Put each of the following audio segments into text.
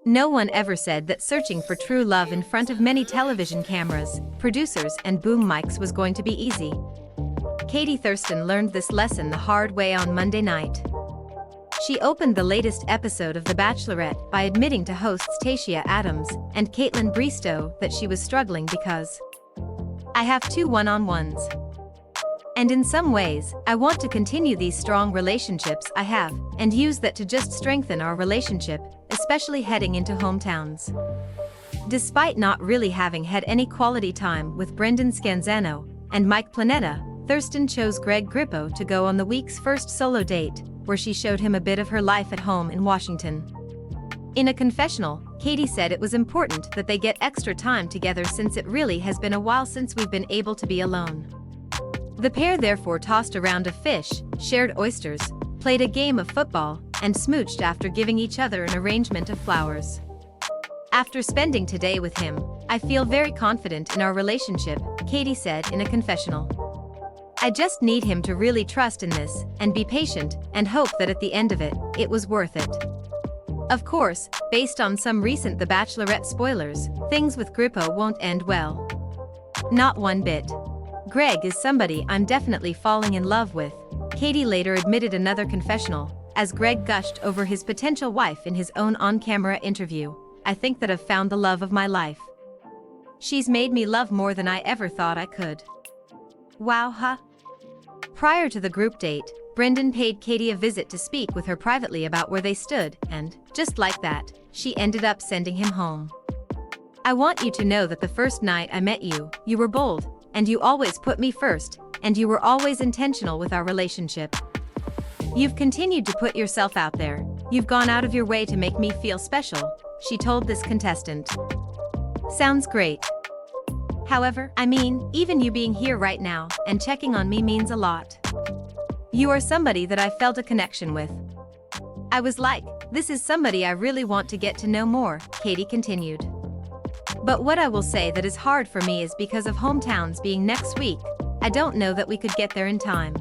No one ever said that searching for true love in front of many television cameras, producers and boom mics was going to be easy. Thurston learned this lesson the hard way on Monday night. She opened the latest episode of The Bachelorette by admitting to hosts Tayshia and Kaitlyn Bristowe that she was struggling because "I have 2 one-on-ones. And in some ways, I want to continue these strong relationships I have, and use that to just strengthen our relationship, especially heading into hometowns." Despite not really having had any quality time with Brendan Scanzano and Mike Planeta, Thurston chose Greg Grippo to go on the week's first solo date, where she showed him a bit of her life at home in Washington. In a confessional, Katie said it was important that they get extra time together since it really has been a while since we've been able to be alone. The pair therefore tossed around a fish, shared oysters, played a game of football, and smooched after giving each other an arrangement of flowers. "After spending today with him, I feel very confident in our relationship," Katie said in a confessional. "I just need him to really trust in this, and be patient, and hope that at the end of it, it was worth it." Of course, based on some recent The Bachelorette spoilers, things with Grippo won't end well. Not one bit. "Greg is somebody I'm definitely falling in love with," Katie later admitted another confessional, as Greg gushed over his potential wife in his own on-camera interview. "I think that I've found the love of my life. She's made me love more than I ever thought I could." Wow, huh? Prior to the group date, Brendan paid Katie a visit to speak with her privately about where they stood, and, just like that, she ended up sending him home. "I want you to know that the first night I met you, you were bold, and you always put me first, and you were always intentional with our relationship. You've continued to put yourself out there, you've gone out of your way to make me feel special," she told this contestant. "Sounds great. However, I mean, even you being here right now and checking on me means a lot. You are somebody that I felt a connection with. I was like, this is somebody I really want to get to know more," Katie continued. "But what I will say that is hard for me is because of hometowns being next week, I don't know that we could get there in time.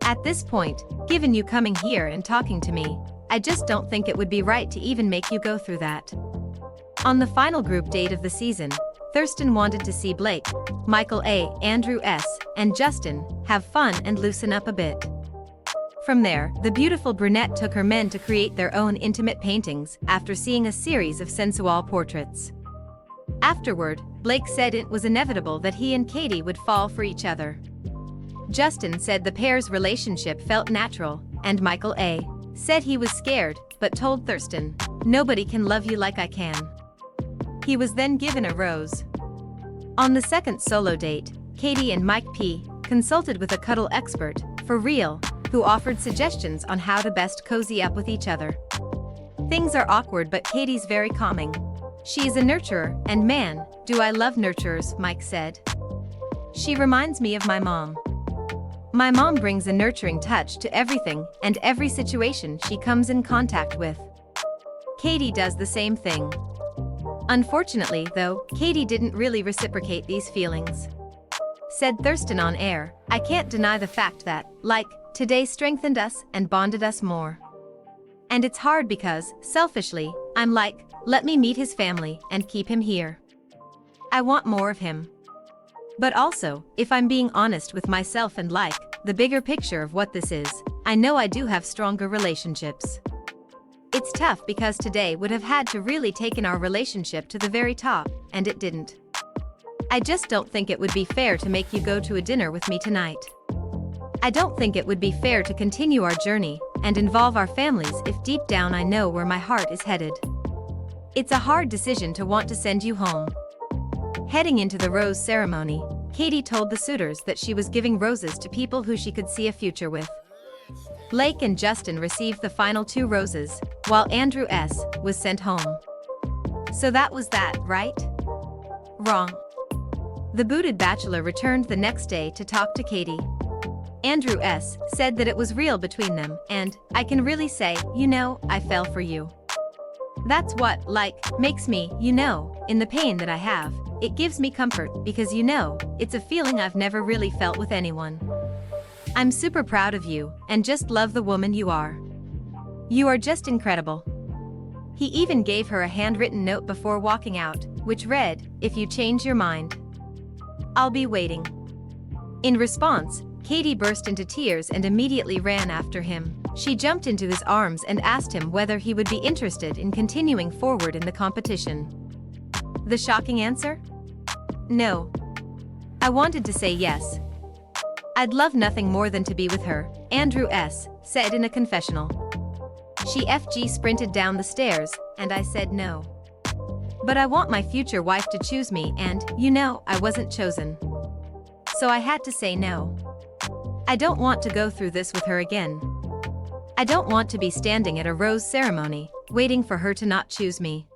At this point, given you coming here and talking to me, I just don't think it would be right to even make you go through that." On the final group date of the season, Thurston wanted to see Blake, Michael A., Andrew S., and Justin have fun and loosen up a bit. From there, the beautiful brunette took her men to create their own intimate paintings after seeing a series of sensual portraits. Afterward, Blake said it was inevitable that he and Katie would fall for each other. Justin said the pair's relationship felt natural, and Michael A. said he was scared, but told Thurston, "Nobody can love you like I can." He was then given a rose. On the second solo date, Katie and Mike P. consulted with a cuddle expert, for real, who offered suggestions on how to best cozy up with each other. "Things are awkward, but Katie's very calming. She's a nurturer, and man, do I love nurturers," Mike said. "She reminds me of my mom. My mom brings a nurturing touch to everything and every situation she comes in contact with. Katie does the same thing." Unfortunately, though, Katie didn't really reciprocate these feelings. Said Thurston on air, "I can't deny the fact that, like, today strengthened us and bonded us more. And it's hard because, selfishly, I'm like, let me meet his family and keep him here. I want more of him. But also, if I'm being honest with myself and like, the bigger picture of what this is, I know I do have stronger relationships. It's tough because today would have had to really taken our relationship to the very top, and it didn't. I just don't think it would be fair to make you go to a dinner with me tonight. I don't think it would be fair to continue our journey and involve our families if deep down I know where my heart is headed. It's a hard decision to want to send you home." Heading into the rose ceremony, Katie told the suitors that she was giving roses to people who she could see a future with. Blake and Justin received the final 2 roses, while Andrew S. was sent home. So that was that, right? Wrong. The booted bachelor returned the next day to talk to Katie. Andrew S. said that it was real between them, and, "I can really say, you know, I fell for you. That's what, like, makes me, you know, in the pain that I have, it gives me comfort because you know, it's a feeling I've never really felt with anyone. I'm super proud of you, and just love the woman you are. You are just incredible." He even gave her a handwritten note before walking out, which read, "If you change your mind, I'll be waiting." In response, Katie burst into tears and immediately ran after him. She jumped into his arms and asked him whether he would be interested in continuing forward in the competition. The shocking answer? No. I wanted to say yes. I'd love nothing more than to be with her, Andrew S. said in a confessional. She FG sprinted down the stairs, and I said no. But I want my future wife to choose me and, I wasn't chosen. So I had to say no. I don't want to go through this with her again. I don't want to be standing at a rose ceremony, waiting for her to not choose me.